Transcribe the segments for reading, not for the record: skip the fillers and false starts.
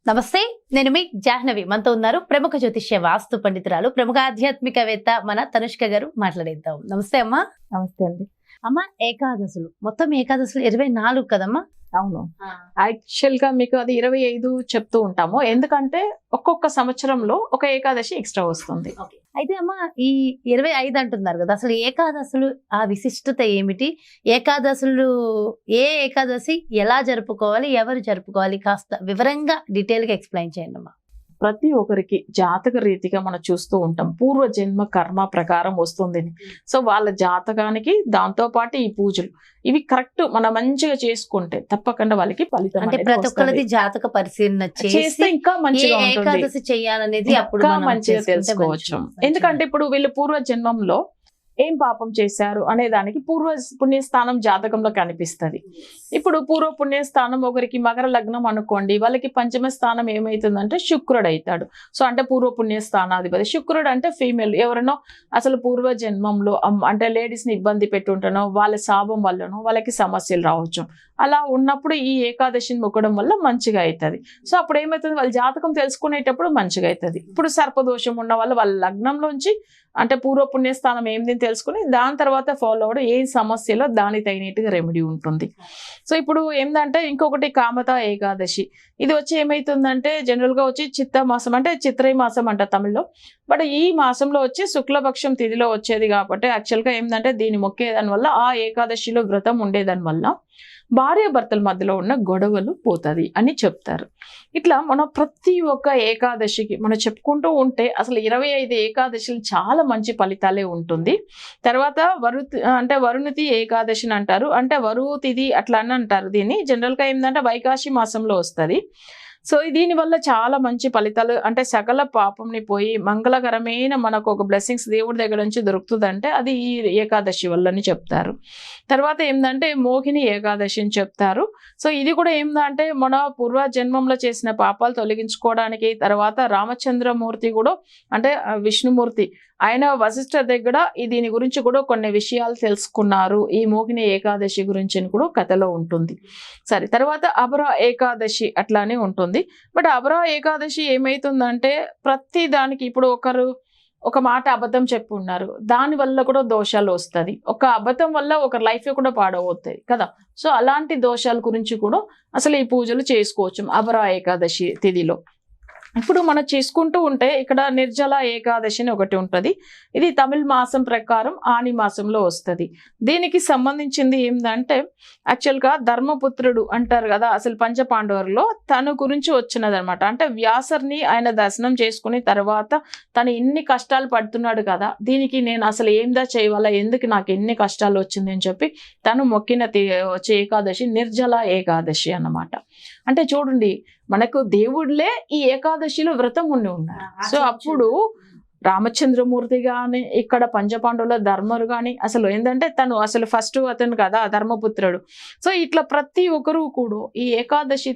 నమస్తే, నేను మీ జాహ్నవి. మనతో ఉన్నారు ప్రముఖ జ్యోతిష్య వాస్తు పండితురాలు, ప్రముఖ ఆధ్యాత్మికవేత్త మన తనుష్క గారు. మాట్లాడేద్దాం. నమస్తే అమ్మా. నమస్తే అండి. అమ్మ, ఏకాదశులు మొత్తం ఏకాదశులు 24 కదమ్మా? అవును, యాక్చువల్ గా మీకు అది 25 చెప్తూ ఉంటాము, ఎందుకంటే ఒక్కొక్క సంవత్సరంలో ఒక ఏకాదశి ఎక్స్ట్రా వస్తుంది. అయితే అమ్మ, ఈ 25 అంటున్నారు కదా, అసలు ఏకాదశులు ఆ విశిష్టత ఏమిటి? ఏకాదశులు ఏ ఏకాదశి ఎలా జరుపుకోవాలి, ఎవరు జరుపుకోవాలి, కాస్త వివరంగా డీటెయిల్ గా ఎక్స్ప్లెయిన్ చేయండి అమ్మా. ప్రతి ఒక్కరికి జాతక రీతిగా మనం చూస్తూ ఉంటాం, పూర్వ జన్మ కర్మ ప్రకారం వస్తుంది. సో వాళ్ళ జాతకానికి దాంతో పాటు ఈ పూజలు ఇవి కరెక్ట్ మనం మంచిగా చేసుకుంటే తప్పకుండా వాళ్ళకి ఫలితం అంటే ప్రతి ఒక్కరిది జాతక పరిశీలన చేస్తే ఇంకా మంచిగా ఏకాదశి చేయాలనేది అప్పుడు మంచిగా తెలుసుకోవచ్చు. ఎందుకంటే ఇప్పుడు వీళ్ళు పూర్వ జన్మంలో ఏం పాపం చేశారు అనే దానికి పూర్వ పుణ్యస్థానం జాతకంలో కనిపిస్తుంది. ఇప్పుడు పూర్వ పుణ్యస్థానం ఒకరికి మకర లగ్నం అనుకోండి, వాళ్ళకి పంచమ స్థానం ఏమైతుందంటే శుక్రుడు అవుతాడు. సో అంటే పూర్వ పుణ్యస్థానాధిపతి శుక్రుడు అంటే ఫీమేల్ ఎవరినో అసలు పూర్వ జన్మంలో అంటే లేడీస్ ని ఇబ్బంది పెట్టుంటానో వాళ్ళ శాపం వల్లనో వాళ్ళకి సమస్యలు రావచ్చు. అలా ఉన్నప్పుడు ఈ ఏకాదశిని మొక్కడం వల్ల మంచిగా అవుతుంది. సో అప్పుడు ఏమవుతుంది, వాళ్ళ జాతకం తెలుసుకునేటప్పుడు మంచిగా అవుతుంది. ఇప్పుడు సర్పదోషం ఉన్న వాళ్ళ లగ్నంలోంచి అంటే పూర్వ పుణ్యస్థానం ఏంది తెలుసుకుని దాని తర్వాత ఫాలో అవ్వడం ఏ సమస్యలో దానికి తగినట్టుగా రెమెడీ ఉంటుంది. సో ఇప్పుడు ఏంటంటే ఇంకొకటి కామత ఏకాదశి. ఇది వచ్చి ఏమైతుందంటే జనరల్ గా వచ్చి చిత్త మాసం అంటే చిత్రై మాసం అంట తమిళ్లో. బట్ ఈ మాసంలో వచ్చి శుక్లపక్షం తిథిలో వచ్చేది కాబట్టి యాక్చువల్ గా ఏంటంటే దీన్ని మొక్కేదాని వల్ల ఆ ఏకాదశిలో వ్రతం ఉండేదాని వల్ల భార్యాభర్తల మధ్యలో ఉన్న గొడవలు పోతుంది అని చెప్తారు. ఇట్లా మనం ప్రతి ఒక్క ఏకాదశికి మనం చెప్పుకుంటూ ఉంటే అసలు 25 ఏకాదశిలు చాలా మంచి ఫలితాలే ఉంటుంది. తర్వాత వరుణితి ఏకాదశిని అంటారు, అంటే వరువు తిథి అట్లా అని అంటారు. దీన్ని జనరల్ గా ఏంటంటే వైకాశి మాసంలో వస్తుంది. సో దీని వల్ల చాలా మంచి ఫలితాలు అంటే సకల పాపంని పోయి మంగళకరమైన మనకు ఒక బ్లెస్సింగ్స్ దేవుడి దగ్గర నుంచి దొరుకుతుందంటే అది ఈ ఏకాదశి వల్లని చెప్తారు. తర్వాత ఏంటంటే మోహిని ఏకాదశి అని చెప్తారు. సో ఇది కూడా ఏంటంటే మన పూర్వ జన్మంలో చేసిన పాపాలు తొలగించుకోవడానికి. తర్వాత రామచంద్రమూర్తి కూడా అంటే విష్ణుమూర్తి ఆయన వశిష్ఠ దగ్గర దీని గురించి కూడా కొన్ని విషయాలు తెలుసుకున్నారు. ఈ మోహిని ఏకాదశి గురించి కూడా కథలో ఉంటుంది. సరే, తర్వాత అబరా ఏకాదశి అట్లానే ఉంటుంది. బట్ అబరా ఏకాదశి ఏమైతుందంటే ప్రతి దానికి ఇప్పుడు ఒక మాట అబద్ధం చెప్పి ఉన్నారు, దాని వల్ల కూడా దోషాలు వస్తుంది. ఒక అబద్ధం వల్ల ఒక లైఫ్ కూడా పాడవుతాయి కదా. సో అలాంటి దోషాల గురించి కూడా అసలు ఈ పూజలు చేసుకోవచ్చు అబరా ఏకాదశి తిథిలో. ఇప్పుడు మనం చేసుకుంటూ ఉంటే ఇక్కడ నిర్జల ఏకాదశి అని ఒకటి ఉంటుంది. ఇది తమిళ మాసం ప్రకారం ఆని మాసంలో వస్తుంది. దీనికి సంబంధించింది ఏంటంటే యాక్చువల్గా ధర్మపుత్రుడు అంటారు కదా, అసలు పంచపాండవులలో తన గురించి వచ్చినది అనమాట. అంటే వ్యాసర్ని ఆయన దర్శనం చేసుకుని తర్వాత తను ఇన్ని కష్టాలు పడుతున్నాడు కదా, దీనికి నేను అసలు ఏందా చేయవాలా, ఎందుకు నాకు ఎన్ని కష్టాలు వచ్చింది అని చెప్పి తను మొక్కిన వచ్చే ఏకాదశి నిర్జల ఏకాదశి అన్నమాట. అంటే చూడండి, మనకు దేవుళ్ళే ఈ ఏకాదశిలో వ్రతం ఉండి ఉన్నారు. సో అప్పుడు రామచంద్రమూర్తి గాని ఇక్కడ పంచపాండవుల ధర్మరు గాని అసలు ఏంటంటే తను అసలు ఫస్ట్ అతను కదా ధర్మపుత్రుడు. సో ఇట్లా ప్రతి ఒక్కరు కూడా ఈ ఏకాదశి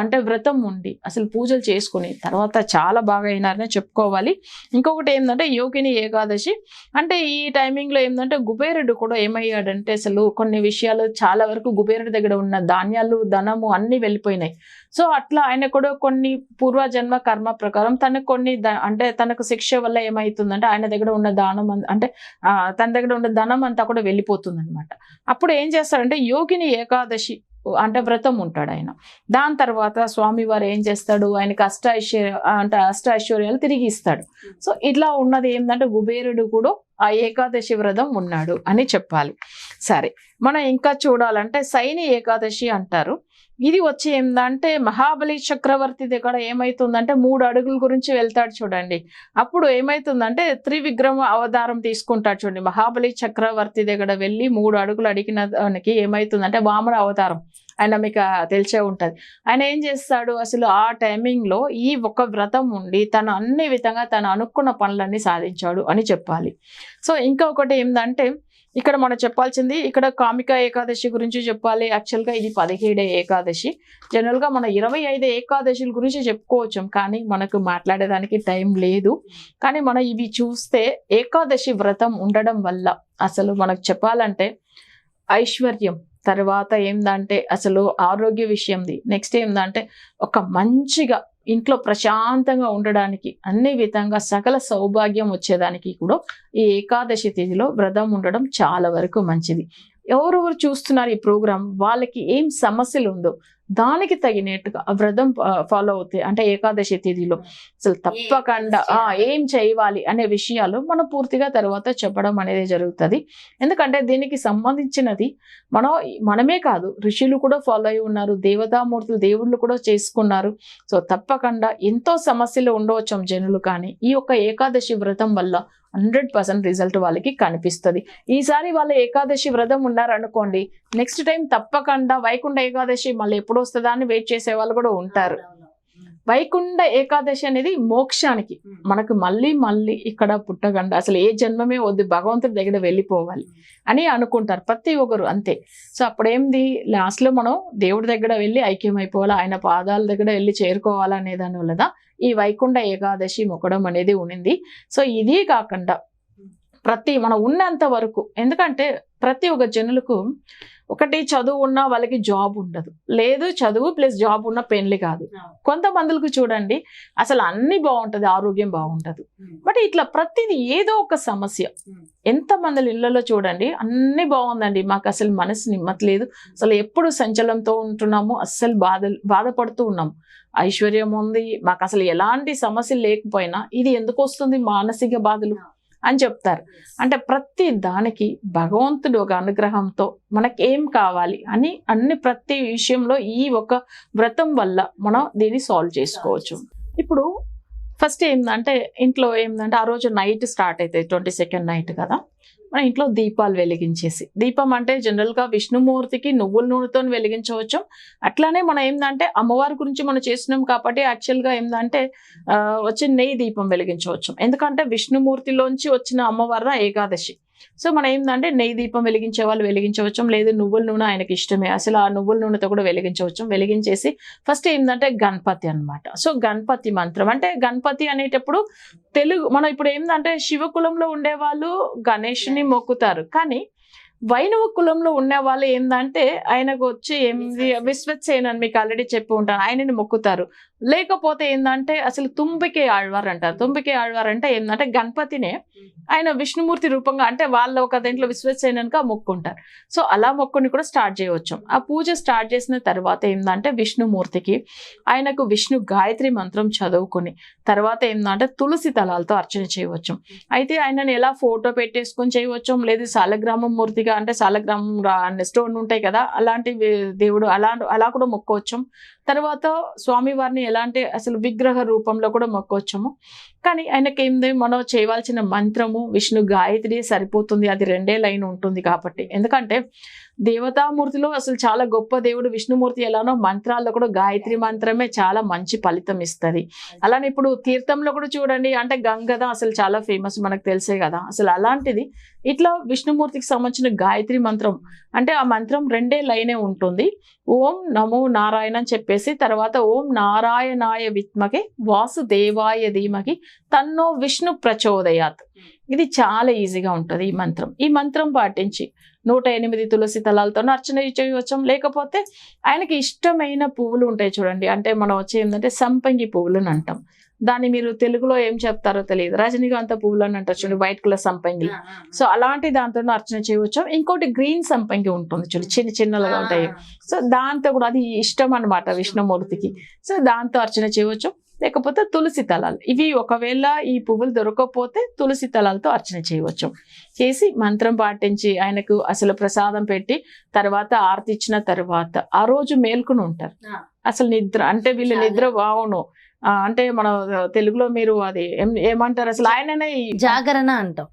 అంటే వ్రతం ఉండి అసలు పూజలు చేసుకుని తర్వాత చాలా బాగా అయినారని చెప్పుకోవాలి. ఇంకొకటి ఏంటంటే యోగిని ఏకాదశి. అంటే ఈ టైమింగ్లో ఏంటంటే కుబేరుడు కూడా ఏమయ్యాడంటే అసలు కొన్ని విషయాలు చాలా వరకు కుబేరుడి దగ్గర ఉన్న ధాన్యాలు ధనము అన్ని వెళ్ళిపోయినాయి. సో అట్లా ఆయన కూడా కొన్ని పూర్వజన్మ కర్మ ప్రకారం తనకు కొన్ని అంటే తనకు శిక్ష వల్ల ఏమైతుందంటే ఆయన దగ్గర ఉన్న దానం అంటే తన దగ్గర ఉన్న ధనం అంతా కూడా వెళ్ళిపోతుంది అనమాట. అప్పుడు ఏం చేస్తాడంటే యోగిని ఏకాదశి అంటే వ్రతం ఉంటాడు ఆయన. దాని తర్వాత స్వామివారు ఏం చేస్తాడు, ఆయనకి అష్ట ఐశ్వర్యాలు తిరిగి ఇస్తాడు. సో ఇట్లా ఉన్నది ఏంటంటే కుబేరుడు కూడా ఆ ఏకాదశి వ్రతం ఉన్నాడు అని చెప్పాలి. సరే, మనం ఇంకా చూడాలంటే శయని ఏకాదశి అంటారు. ఇది వచ్చి ఏంటంటే మహాబలి చక్రవర్తి దగ్గర ఏమైతుందంటే 3 అడుగుల గురించి వెళ్తాడు చూడండి. అప్పుడు ఏమైతుందంటే త్రివిక్రమ అవతారం తీసుకుంటాడు చూడండి. మహాబలి చక్రవర్తి దగ్గర వెళ్ళి 3 అడుగులు అడిగిన దానికి ఏమైతుందంటే వామన అవతారం. ఆయన మీకు తెలిసే ఉంటుంది. ఆయన ఏం చేస్తాడు, అసలు ఆ టైమింగ్లో ఈ ఒక వ్రతం ఉండి తను అన్ని విధంగా తను అనుకున్న పనులన్నీ సాధించాడు అని చెప్పాలి. సో ఇంకొకటి ఏంటంటే ఇక్కడ మనం చెప్పాల్సింది ఇక్కడ కామిక ఏకాదశి గురించి చెప్పాలి. యాక్చువల్గా ఇది 17వ ఏకాదశి. జనరల్గా మనం 25 ఏకాదశుల గురించి చెప్పుకోవచ్చు, కానీ మనకు మాట్లాడేదానికి టైం లేదు. కానీ మనం ఇవి చూస్తే ఏకాదశి వ్రతం ఉండడం వల్ల అసలు మనకు చెప్పాలంటే ఐశ్వర్యం, తర్వాత ఏందంటే అసలు ఆరోగ్య విషయంది, నెక్స్ట్ ఏందంటే ఒక మంచిగా ఇంట్లో ప్రశాంతంగా ఉండడానికి, అన్ని విధంగా సకల సౌభాగ్యం వచ్చేదానికి కూడా ఈ ఏకాదశి తిథిలో వ్రతం ఉండడం చాలా వరకు మంచిది. ఎవరెవరు చూస్తున్నారు ఈ ప్రోగ్రామ్, వాళ్ళకి ఏం సమస్యలు ఉందో దానికి తగినట్టుగా వ్రతం ఫాలో అవుతాయి. అంటే ఏకాదశి తిథిలో అసలు తప్పకుండా ఏం చేయాలి అనే విషయాలు మనం పూర్తిగా తర్వాత చెప్పడం అనేది జరుగుతుంది. ఎందుకంటే దీనికి సంబంధించినది మనమే కాదు, ఋషులు కూడా ఫాలో అయి ఉన్నారు, దేవతామూర్తులు దేవుళ్ళు కూడా చేసుకున్నారు. సో తప్పకుండా ఎంతో సమస్యలు ఉండవచ్చు జనులు, కానీ ఈ యొక్క ఏకాదశి వ్రతం వల్ల 100% రిజల్ట్ వాళ్ళకి కనిపిస్తుంది. ఈసారి వాళ్ళ ఏకాదశి వ్రతం ఉన్నారనుకోండి, నెక్స్ట్ టైం తప్పకుండా వైకుంఠ ఏకాదశి మళ్ళీ ఎప్పుడు వస్తుందా అని వెయిట్ చేసే వాళ్ళు కూడా ఉంటారు. వైకుంఠ ఏకాదశి అనేది మోక్షానికి, మనకు మళ్ళీ ఇక్కడ పుట్టగండ, అసలు ఏ జన్మమే వద్దు, భగవంతుడి దగ్గర వెళ్ళిపోవాలి అని అనుకుంటారు ప్రతి ఒక్కరు, అంతే. సో అప్పుడేంది, లాస్ట్ లో మనం దేవుడి దగ్గర వెళ్ళి ఐక్యమైపోవాలి, ఆయన పాదాల దగ్గర వెళ్ళి చేరుకోవాలనే దాని వల్ల ఈ వైకుంఠ ఏకాదశి మొక్కడం అనేది ఉన్నింది. సో ఇది కాకుండా మనం ఉన్నంత వరకు, ఎందుకంటే ప్రతి ఒక్క జనులకు ఒకటి చదువు ఉన్నా వాళ్ళకి జాబ్ ఉండదు, లేదు చదువు ప్లస్ జాబ్ ఉన్న పెళ్లి కాదు. కొంతమందికి చూడండి అసలు అన్ని బాగుంటది, ఆరోగ్యం బాగుంటది, బట్ ఇట్లా ప్రతిది ఏదో ఒక సమస్య. ఎంతమంది ఇళ్లలో చూడండి అన్ని బాగుందండి, మాకు అసలు మనసు నిమ్మట్లేదు, అసలు ఎప్పుడు సంచలనంతో ఉంటున్నాము, అస్సలు బాధపడుతూ ఉన్నాము, ఐశ్వర్యం ఉంది, మాకు అసలు ఎలాంటి సమస్యలు లేకపోయినా ఇది ఎందుకు వస్తుంది మానసిక బాధలు అని చెప్తారు. అంటే ప్రతి దానికి భగవంతుడు ఒక అనుగ్రహంతో మనకి ఏం కావాలి అని ప్రతి విషయంలో ఈ ఒక వ్రతం వల్ల మనం దీన్ని సాల్వ్ చేసుకోవచ్చు. ఇప్పుడు ఫస్ట్ ఏంటంటే ఇంట్లో ఏంటంటే ఆ రోజు నైట్ స్టార్ట్ అవుతాయి, 22nd నైట్ కదా, మన ఇంట్లో దీపాలు వెలిగించేసి, దీపం అంటే జనరల్గా విష్ణుమూర్తికి నువ్వుల నూనెతో వెలిగించవచ్చు. అట్లానే మనం ఏంటంటే అమ్మవారి గురించి మనం చేస్తున్నాం కాబట్టి యాక్చువల్గా ఏంటంటే వచ్చి నెయ్యి దీపం వెలిగించవచ్చు, ఎందుకంటే విష్ణుమూర్తిలోంచి వచ్చిన అమ్మవారి ఏకాదశి. సో మనం ఏంటంటే నెయ్యి దీపం వెలిగించే వాళ్ళు వెలిగించవచ్చు, లేదు నువ్వుల నూనె ఆయనకి ఇష్టమే, అసలు ఆ నువ్వుల నూనెతో కూడా వెలిగించవచ్చు. వెలిగించేసి ఫస్ట్ ఏంటంటే గణపతి అన్నమాట. సో గణపతి మంత్రం అంటే గణపతి అనేటప్పుడు మనం ఇప్పుడు ఏంటంటే శివకులంలో ఉండేవాళ్ళు గణేష్ని మొక్కుతారు, కానీ వైణవ కులంలో ఉన్న వాళ్ళు ఏంటంటే ఆయనకు వచ్చి విశ్వసేన అని మీకు ఆల్రెడీ చెప్పి ఉంటాను, ఆయనని మొక్కుతారు. లేకపోతే ఏంటంటే అసలు తుంబికే ఆళ్వార్ అంటారు. తుంబికే ఆళ్వార్ అంటే ఏంటంటే గణపతినే ఆయన విష్ణుమూర్తి రూపంగా, అంటే వాళ్ళ ఒక దాంట్లో విశ్వసేనక మొక్కుంటారు. సో అలా మొక్కుని కూడా స్టార్ట్ చేయవచ్చు. ఆ పూజ స్టార్ట్ చేసిన తర్వాత ఏంటంటే విష్ణుమూర్తికి ఆయనకు విష్ణు గాయత్రి మంత్రం చదువుకుని తర్వాత ఏంటంటే తులసి దళాలతో అర్చన చేయవచ్చు. అయితే ఆయనని ఎలా ఫోటో పెట్టేసుకొని చేయవచ్చు, లేదు సాలగ్రామం మూర్తిగా అంటే సాలగ్రామం స్టోన్ ఉంటాయి కదా, అలాంటి దేవుడు అలా కూడా మొక్కవచ్చు. తర్వాత స్వామివారిని ఎలాంటి అసలు విగ్రహ రూపంలో కూడా మొక్కవచ్చాము. కానీ ఆయనకి ఏంది, మనం చేయవలసిన మంత్రము విష్ణు గాయత్రి సరిపోతుంది, అది 2 లైన్ ఉంటుంది కాబట్టి. ఎందుకంటే దేవతామూర్తిలో అసలు చాలా గొప్ప దేవుడు విష్ణుమూర్తి ఎలానో మంత్రాల్లో కూడా గాయత్రి మంత్రమే చాలా మంచి ఫలితం ఇస్తుంది. అలానే ఇప్పుడు తీర్థంలో కూడా చూడండి, అంటే గంగద అసలు చాలా ఫేమస్, మనకు తెలిసే కదా. అసలు అలాంటిది ఇట్లా విష్ణుమూర్తికి సంబంధించిన గాయత్రి మంత్రం అంటే ఆ మంత్రం 2 లైనే ఉంటుంది. ఓం నమో నారాయణ అని చెప్పేసి తర్వాత ఓం నారాయణాయ విద్మకే వాసుదేవాయ ధీమకి తన్నో విష్ణు ప్రచోదయాత్. ఇది చాలా ఈజీగా ఉంటుంది ఈ మంత్రం. ఈ మంత్రం పాటించి 108 తులసి దళాలతో అర్చన చేయవచ్చు. లేకపోతే ఆయనకి ఇష్టమైన పువ్వులు ఉంటాయి చూడండి, అంటే మనం వచ్చి ఏంటంటే సంపంగి పువ్వులు అని అంటాం, దాన్ని మీరు తెలుగులో ఏం చెప్తారో తెలియదు, రజనీకాంత పువ్వులు అని అంటారు చూడండి, వైట్ కలర్ సంపంగి. సో అలాంటి దాంతో అర్చన చేయవచ్చు. ఇంకోటి గ్రీన్ సంపంగి ఉంటుంది చూడండి, చిన్నగా ఉంటాయి. సో దాంతో కూడా అది ఇష్టం అన్నమాట విష్ణుమూర్తికి. సో దాంతో అర్చన చేయవచ్చు. లేకపోతే తులసి దళాలు, ఇవి ఒకవేళ ఈ పువ్వులు దొరకకపోతే తులసి దళాలతో అర్చన చేయవచ్చు. చేసి మంత్రం పాటించి ఆయనకు అసలు ప్రసాదం పెట్టి తర్వాత ఆరతి ఇచ్చిన తర్వాత ఆ రోజు మేల్కొని ఉంటారు. అసలు నిద్ర అంటే వీళ్ళు నిద్ర బావును, అంటే మన తెలుగులో మీరు అది ఏమంటారు అసలు, ఆయననే జాగరణ అంటాం.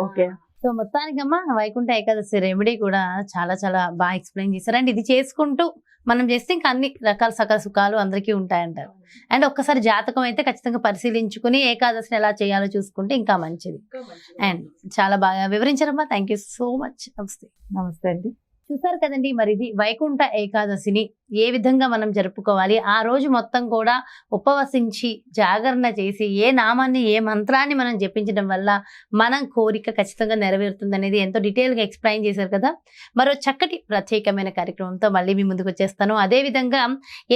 ఓకే. సో మొత్తానికమ్మా వైకుంఠ ఏకాదశి రెమెడీ కూడా చాలా చాలా బాగా ఎక్స్ప్లెయిన్ చేశారు. అండ్ ఇది చేసుకుంటూ మనం చేస్తే ఇంకా అన్ని రకాల సకల సుఖాలు అందరికీ ఉంటాయంటారు. అండ్ ఒక్కసారి జాతకం అయితే ఖచ్చితంగా పరిశీలించుకుని ఏకాదశిని ఎలా చేయాలో చూసుకుంటే ఇంకా మంచిది. అండ్ చాలా బాగా వివరించారమ్మా, థ్యాంక్ యూ సో మచ్. నమస్తే. నమస్తే అండి. చూసారు కదండి, మరి ఇది వైకుంఠ ఏకాదశిని ఏ విధంగా మనం జరుపుకోవాలి, ఆ రోజు మొత్తం కూడా ఉపవసించి జాగరణ చేసి ఏ నామాన్ని ఏ మంత్రాన్ని మనం జపించడం వల్ల మనం కోరిక ఖచ్చితంగా నెరవేరుతుంది అనేది ఎంతో డీటెయిల్గా ఎక్స్ప్లెయిన్ చేశారు కదా. మరో చక్కటి ప్రత్యేకమైన కార్యక్రమంతో మళ్ళీ మీ ముందుకు వచ్చేస్తాను. అదేవిధంగా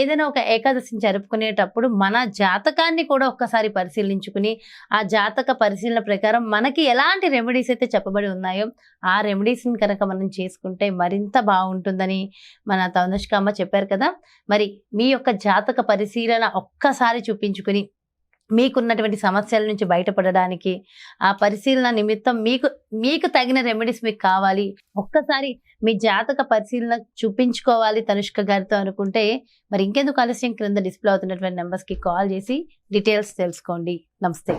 ఏదైనా ఒక ఏకాదశిని జరుపుకునేటప్పుడు మన జాతకాన్ని కూడా ఒక్కసారి పరిశీలించుకుని ఆ జాతక పరిశీలన ప్రకారం మనకి ఎలాంటి రెమెడీస్ అయితే చెప్పబడి ఉన్నాయో ఆ రెమెడీస్ని కనుక మనం చేసుకుంటే మరింత బాగుంటుందని మన తనుష్క అమ్మ చెప్పారు కదా. మరి మీ యొక్క జాతక పరిశీలన ఒక్కసారి చూపించుకుని మీకున్నటువంటి సమస్యల నుంచి బయటపడడానికి ఆ పరిశీలన నిమిత్తం మీకు తగిన రెమెడీస్ మీకు కావాలి, ఒక్కసారి మీ జాతక పరిశీలన చూపించుకోవాలి తనుష్క గారితో అనుకుంటే మరి ఇంకెందుకు ఆలస్యం, క్రింద డిస్ప్లే అవుతున్నటువంటి నెంబర్స్కి కాల్ చేసి డీటెయిల్స్ తెలుసుకోండి. నమస్తే.